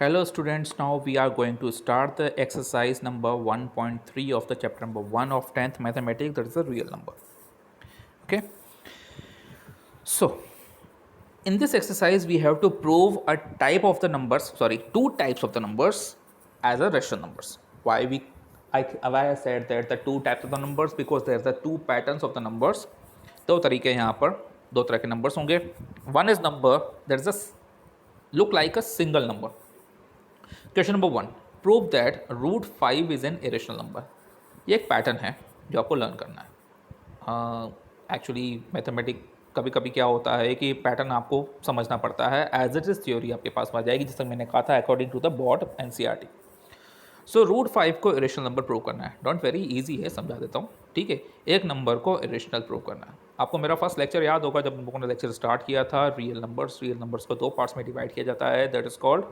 Hello students, now we are going to start the exercise number 1.3 of the chapter number 1 of 10th mathematics, that is a real number. Okay, so in this exercise we have to prove a type of the numbers, two types of the numbers as a rational numbers. Why I said that the two types of the numbers, because there are the two patterns of the numbers. दो तरीके यहाँ पर दो तरह के numbers होंगे. One is number that is a look like a single number. Question number 1, prove that root 5 is an irrational number. ये एक पैटर्न है जो आपको लर्न करना है. एक्चुअली मैथमेटिक कभी कभी क्या होता है कि पैटर्न आपको समझना पड़ता है. एज इट इज थ्योरी आपके पास आ जाएगी, जिससे मैंने कहा था according to the board NCERT. So root 5 को इरेशनल नंबर प्रूव करना है. डोंट वेरी इजी है, समझा देता हूँ. ठीक है, एक नंबर को इरेशनल प्रूव करना है. आपको मेरा फर्स्ट लेक्चर याद होगा जब हम लोगों ने लेक्चर स्टार्ट किया था. रियल नंबर्स को दो पार्ट्स में डिवाइड किया जाता है, दैट इज कॉल्ड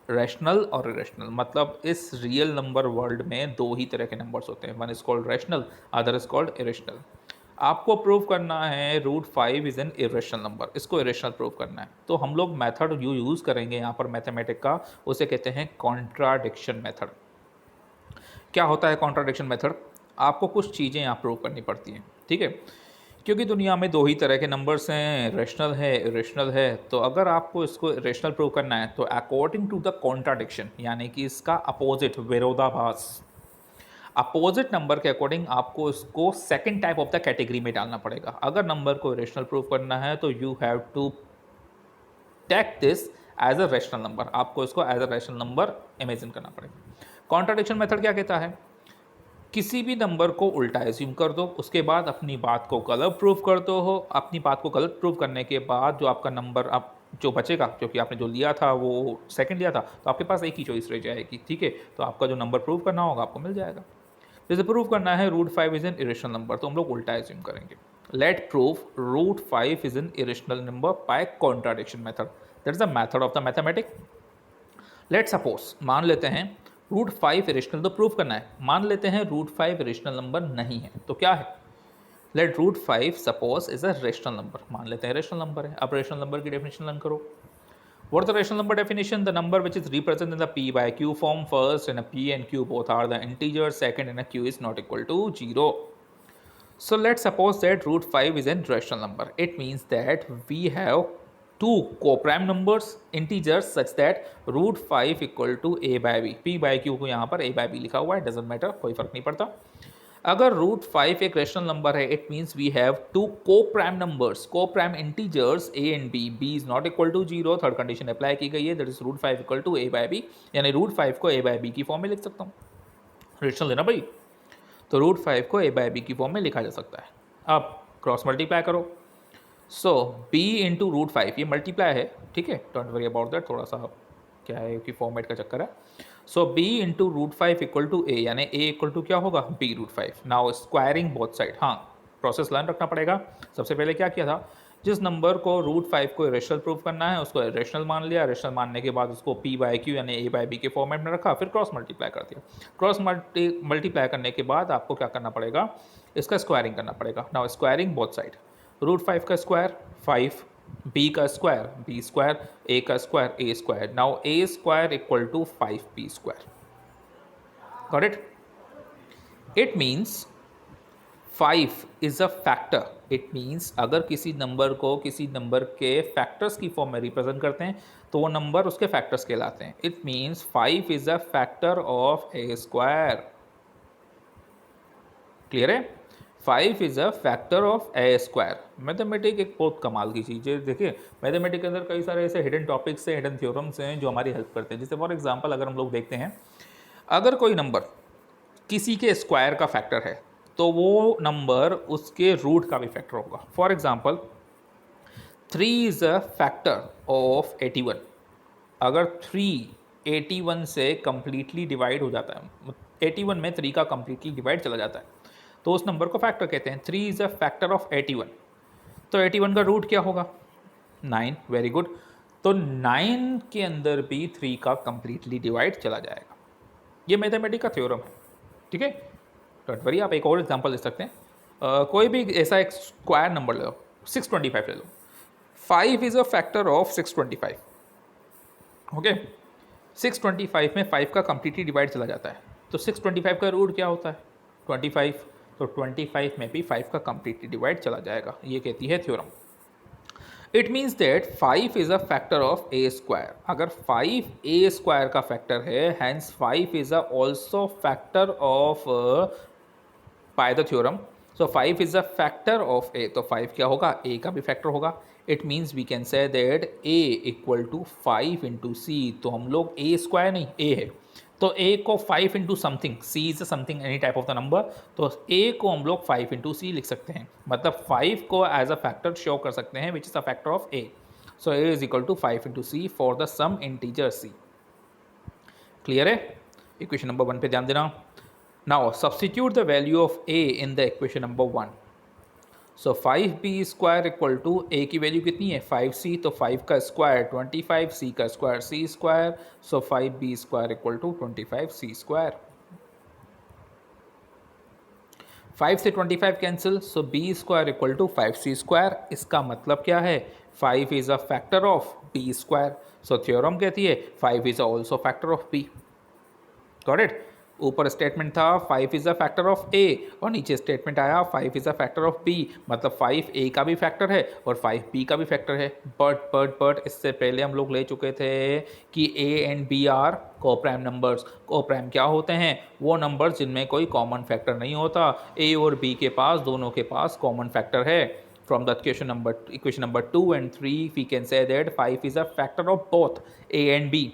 रैशनल और इरेशनल. मतलब इस रियल नंबर वर्ल्ड में दो ही तरह के नंबर्स होते हैं. One is called rational, other is called irrational. आपको प्रूव करना है root 5 is an irrational number. इसको इरेशनल प्रूव करना है. तो हम लोग मेथड यूज़ करेंगे यहाँ पर मैथमेटिक का, उसे कहते हैं कॉन्ट्राडिक्शन मेथड. क्या होता है कॉन्ट्राडिक्शन मेथड? आपको कुछ चीज़ें यहाँ प्रूव करनी पड़ती हैं. ठीक है, क्योंकि दुनिया में दो ही तरह के नंबर्स हैं, रेशनल है, इरेशनल है. तो अगर आपको इसको रेशनल प्रूव करना है तो अकॉर्डिंग टू द कॉन्ट्राडिक्शन, यानी कि इसका अपोजिट, विरोधाभास, अपोजिट नंबर के अकॉर्डिंग आपको इसको second type of the category में डालना पड़ेगा. अगर नंबर को रेशनल प्रूव करना है तो you have to take this as a rational number. आपको इसको as a rational number imagine करना पड़ेगा. कॉन्ट्राडिक्शन मेथड क्या कहता है? किसी भी नंबर को उल्टा एज्यूम कर दो, उसके बाद अपनी बात को गलत प्रूव कर दो हो. अपनी बात को गलत प्रूव करने के बाद जो आपका नंबर आप जो बचेगा, क्योंकि आपने जो लिया था वो सेकंड लिया था, तो आपके पास एक ही चॉइस रह जाएगी. ठीक है, तो आपका जो नंबर प्रूव करना होगा आपको मिल जाएगा. जैसे प्रूव करना है root 5 is an irrational number, तो हम लोग उल्टा एज्यूम करेंगे. Let prove root 5 is an irrational number by contradiction method. That is the method of the mathematic. Let suppose, मान लेते हैं रूट 5 इरेशनल, तो प्रूव करना है. मान लेते हैं रूट 5 इरेशनल नंबर नहीं है, तो क्या है? Let root 5 suppose is a rational number. मान लेते हैं रेशनल नंबर है. अब रेशनल नंबर की डेफिनेशन लर्न करो. What is the rational number definition? The number which is represented in the p by q form. First, in a p and q both are the integers. Second, in a q is not equal to 0. So let's suppose that root 5 is a rational number. It means that we have two co-prime numbers, integers, such that root 5 equal to a by b. p by q को यहाँ पर a by b लिखा हुआ है, doesn't matter, कोई फर्क नहीं पड़ता. अगर रूट 5 एक रेशनल नंबर है, it means we have two coprime numbers, coprime integers a and b. B is not equal to 0. Third condition apply की गई है, that is root 5 equal to a by b. यानी root 5 को a by b की form में लिख सकता हूँ. रेशनल है ना भाई, तो रूट 5 को ए बाय बी की फॉर्म में लिखा जा सकता है. अब क्रॉस मल्टीप्लाई करो. सो बी इंटू रूट 5, ये मल्टीप्लाई है. ठीक है, डोंट वरी अबाउट दैट, थोड़ा सा क्या है कि फॉर्मेट का चक्कर है. So b into root 5 equal to a, यानी a इक्वल टू क्या होगा? b root 5. Now squaring both side. हाँ, प्रोसेस लर्न रखना पड़ेगा. सबसे पहले क्या किया था, जिस नंबर को रूट 5 को रेशनल प्रूव करना है उसको रेशनल मान लिया. रेशनल मानने के बाद उसको p बाई क्यू यानी a बाई बी के फॉर्मेट में रखा, फिर क्रॉस मल्टीप्लाई कर दिया. क्रॉस मल्टीप्लाई करने के बाद आपको क्या करना पड़ेगा, इसका स्क्वायरिंग करना पड़ेगा. Now squaring both side. Root 5 का स्क्वायर 5, b का स्क्वायर b स्क्वायर, a का square a square. Now a square equal to 5b square. Got it? It means 5 is a factor. It means अगर किसी number को किसी number के factors की form में रिप्रेजेंट करते हैं तो वो नंबर उसके फैक्टर्स कहलाते हैं. It means 5 is a factor of a square. Clear है? 5 is a factor of a square. Mathematic एक बहुत कमाल की चीज़ है. देखिए, मैथमेटिक के अंदर कई सारे ऐसे हिडन टॉपिक्स हैं, हिडन थ्योरम्स हैं जो हमारी हेल्प करते हैं. जैसे फॉर एग्जांपल अगर हम लोग देखते हैं, अगर कोई नंबर किसी के स्क्वायर का फैक्टर है तो वो नंबर उसके रूट का भी फैक्टर होगा. For example 3 is a factor of 81. अगर 3 81 से कंप्लीटली डिवाइड हो जाता है, 81 में 3 का कंप्लीटली डिवाइड चला जाता है, तो उस नंबर को फैक्टर कहते हैं. 3 इज अ फैक्टर ऑफ 81. तो 81 का रूट क्या होगा? 9. Very good. तो 9 के अंदर भी 3 का कंप्लीटली डिवाइड चला जाएगा. ये मैथमेटिक का थ्योरम है. ठीक है, डोंट वरी. आप एक और एग्जांपल ले सकते हैं. कोई भी ऐसा एक स्क्वायर नंबर ले लो, 625 ले लो. 5 is a factor of 625. Okay, 625 में 5 का कम्प्लीटली डिवाइड चला जाता है, तो 625 का रूट क्या होता है 25, तो 25 में भी 5 का कम्प्लीटली डिवाइड चला जाएगा, ये कहती है theorem. It means that 5 is a factor of a square. अगर 5 ए स्क्वायर का फैक्टर है, hence 5 is a also factor of by the theorem, so 5 is a factor of a, तो 5 क्या होगा, ए का भी फैक्टर होगा। It means we can say that a equal to 5 into c, तो हम लोग ए स्क्वायर नहीं, ए है तो ए को 5 into something, c is something any type of the number, तो ए को हम लोग 5 इंटू सी लिख सकते हैं, मतलब 5 को एज अ फैक्टर शो कर सकते हैं which is a factor of a, so a is equal to 5 into c for the some integer c. Clear है? इक्वेशन नंबर 1 पे ध्यान देना। Now substitute the value of a in the equation number 1। So 5b square equal to a की value कितनी है 5c, तो 5 का square 25, c का square c square, so 5b square equal to 25c square. 5 से 25 cancel, so b square equal to 5c square. इसका मतलब क्या है, 5 is a factor of b square, so theorem कहती है 5 is also factor of b। Got it? ऊपर statement था 5 is a factor of a और नीचे स्टेटमेंट आया 5 is a factor of b, मतलब 5 ए का भी फैक्टर है और 5 बी का भी फैक्टर है। बट इससे पहले हम लोग ले चुके थे कि a and b are coprime numbers. Coprime क्या होते हैं, वो नंबर्स जिनमें कोई कॉमन फैक्टर नहीं होता। ए और बी के पास, दोनों के पास कॉमन फैक्टर है। From the equation number 2 and 3 we can say that 5 is a factor of both a and b.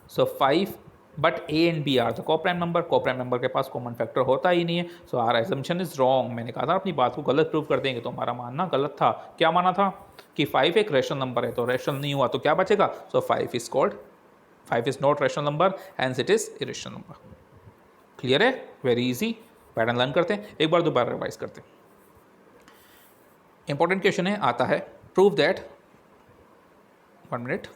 So 5 but a and b are the coprime number, coprime number के पास common factor होता ही नहीं है, so our assumption is wrong. मैंने कहा था अपनी बात को गलत प्रूव कर देंगे, तो हमारा मानना गलत था। क्या माना था कि 5 एक रैशनल नंबर है, तो रैशनल नहीं हुआ तो क्या बचेगा, so 5 is called 5 is not rational number, hence it is irrational number. Clear है? Very easy. पैटर्न लर्न करते हैं, एक बार दोबारा रिवाइज करते हैं। इंपॉर्टेंट क्वेश्चन है, आता है prove that, 1 minute,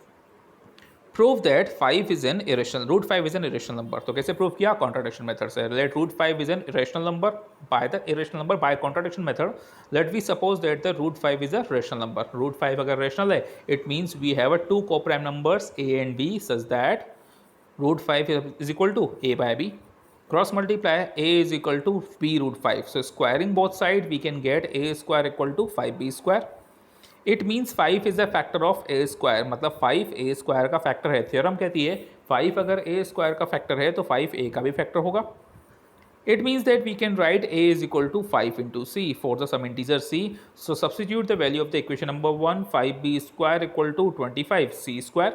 prove that 5 is an irrational, root 5 is an irrational number. तो कैसे प्रूव किया, कॉन्ट्राडिक्शन मेथड से। Let root 5 is an irrational number by the irrational number by contradiction method. Let we suppose that the root 5 is a rational number. Root 5 अगर rational है, it means we have a 2 coprime numbers a and b such that root 5 is equal to a by b. Cross multiply a is equal to b root 5. So squaring both sides we can get a square equal to 5b square. It means 5 is a factor of a square, मतलब 5 a square का factor है। Theorem कहती है 5 अगर a square का factor है तो 5 a का भी फैक्टर होगा। It means that we can write a is equal to 5 into c for the some integer c. So substitute the value of the equation number 1, 5b square equal to 25c square.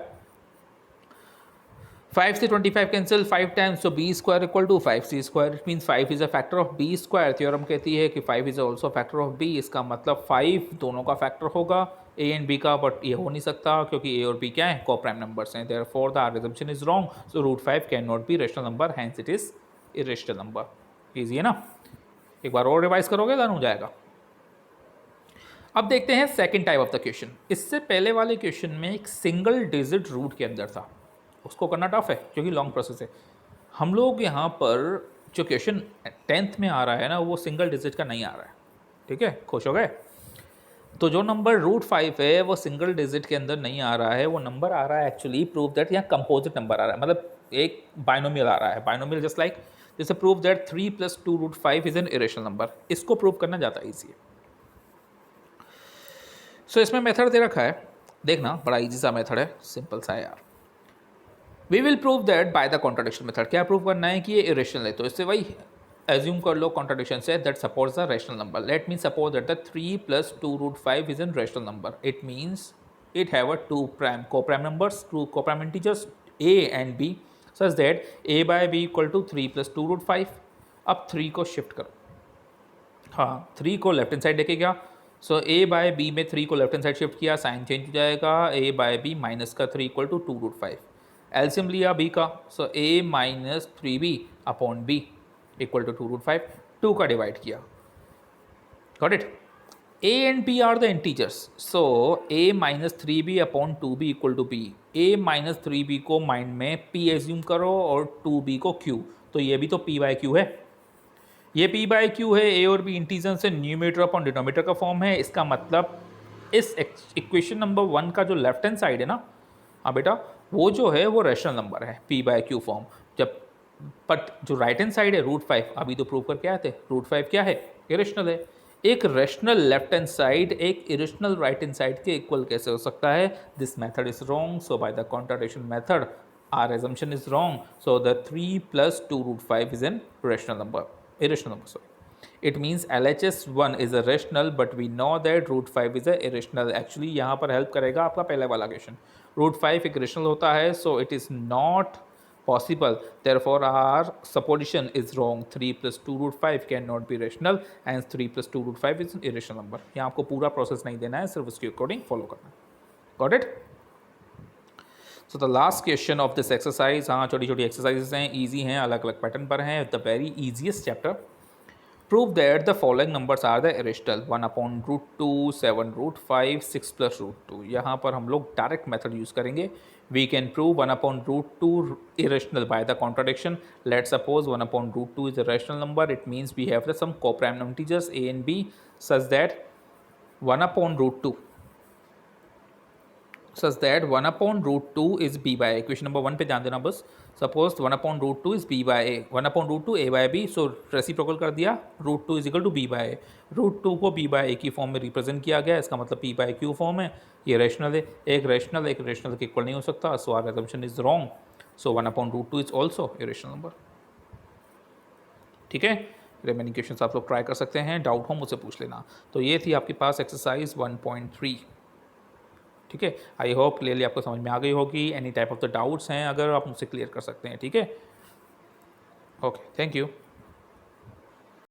5 से 25 cancel, 5 times, so b square equal to 5c square. It means 5 is a factor of b square. Theorem कहती है कि 5 is also factor of b। इसका मतलब 5 दोनों का factor होगा, a and b का, बट ये हो नहीं सकता क्योंकि a और b क्या है, कोप्राइम नंबर्स हैं। Therefore the assumption is wrong, so root 5 can not be rational number, hence it is irrational number. Easy है ना? एक बार और रिवाइज करोगे डन हो जाएगा। अब देखते हैं second type of the question. इससे पहले वाले क्वेश्चन में एक सिंगल डिजिट रूट के अंदर था, उसको करना टफ है क्योंकि लॉन्ग प्रोसेस है। हम लोग यहाँ पर जो क्वेश्चन 10th में आ रहा है ना, वो सिंगल डिजिट का नहीं आ रहा है। ठीक है, खुश हो गए? तो जो नंबर रूट 5 है वो सिंगल डिजिट के अंदर नहीं आ रहा है, वो नंबर आ रहा है एक्चुअली, प्रूव दैट यहाँ कंपोजिट नंबर आ रहा है, मतलब एक बाइनोमियल आ रहा है। बाइनोमियल जस्ट लाइक जैसे prove that 3 + 2 root 5 is an irrational number. इसको प्रूव करना ज़्यादा ईजी है। सो इसमें मेथड दे रखा है, देखना बड़ा ईजी सा मेथड है, सिंपल सा है यार। We will prove that by the contradiction method. क्या प्रूव करना है कि ये इरेशनल है, तो इससे वही एज्यूम कर लो कॉन्ट्राडिक्शन से that supports the rational number. Let me suppose that the 3 + 2 root 5 is an rational number. It means it have a 2 prime coprime numbers, 2 coprime integers a and b such that a by b equal to 3 + 2 root 5। अब 3 को shift करो, हाँ 3 को left hand side लेके गया, सो a by b में 3 को left hand side shift किया, साइन चेंज हो जाएगा, a बाय b माइनस का 3 इक्वल टू 2 रूट 5। एलसीएम लिया b का, so a minus 3b upon b equal to 2 root 5, 2 का डिवाइड किया। Got it? a and b are the integers, so a minus 3b upon 2b equal to b। a minus 3b को mind में p assume करो और 2b को q, तो ये भी तो p बाय q है, ये p बाय q है। a और b इंटीजर से न्यूमरेटर अपॉन डिनोमिनेटर का फॉर्म है। इसका मतलब इस इक्वेशन नंबर 1 का जो लेफ्ट हैंड साइड है ना, हाँ बेटा, वो जो है वो रैशनल नंबर है p/q फॉर्म। जब बट जो राइट हैंड साइड है √5, अभी तो प्रूव करके आए थे, √5 क्या है, इरेशनल है। एक रैशनल लेफ्ट हैंड साइड एक इरेशनल राइट हैंड साइड के इक्वल कैसे हो सकता है? This method is wrong, so bye the contradiction method our assumption is wrong, so the 3 plus 2 √5 is an irrational number, sorry. It means LHS1 is a rational, but we know that √5 is a irrational. Actually यहाँ पर help करेगा आपका पहले वाला question. √5 एक irrational होता है, so it is not possible, therefore our supposition is wrong. 3 plus 2 √5 cannot be rational, and 3 plus 2 √5 is an irrational number. यहाँ आपको पूरा प्रोसेस नहीं देना है, सिर्फ उसके अकॉर्डिंग फॉलो करना है। Got it? So the last question of this exercise, हाँ छोटी छोटी एक्सरसाइजेज हैं, ईजी हैं, अलग अलग पैटर्न पर हैं। The very easiest chapter, prove that the following numbers are the irrational, 1/√2, 7√5, 6 + √2। यहाँ पर हम लोग डायरेक्ट मेथड यूज़ करेंगे। We can prove 1/√2 irrational by the contradiction. Let's suppose 1/√2 is a rational number. It means we have some co-prime integers a and b such that 1/√2 is b by a. Question number 1 पे ध्यान देना बस। Suppose 1/√2 is b by a, 1/√2 a by b, so reciprocal कर दिया, √2 is equal to b by a. √2 को b by ए की form में represent किया गया, इसका मतलब p बाई q फॉर्म है। ये रेशनल है, एक रेशनल के इक्वल नहीं हो सकता, so our assumption is wrong, so 1/√2 is also a rational number. ठीक है, रिमेनिंग क्वेश्चन आप लोग ट्राई कर सकते हैं, डाउट हो मुझसे पूछ लेना। तो ये थी आपके पास एक्सरसाइज 1.3। ठीक है, आई होप क्लियरली आपको समझ में आ गई होगी। Any type of the doubts हैं अगर, आप मुझसे क्लियर कर सकते हैं। ठीक है, ओके, थैंक यू।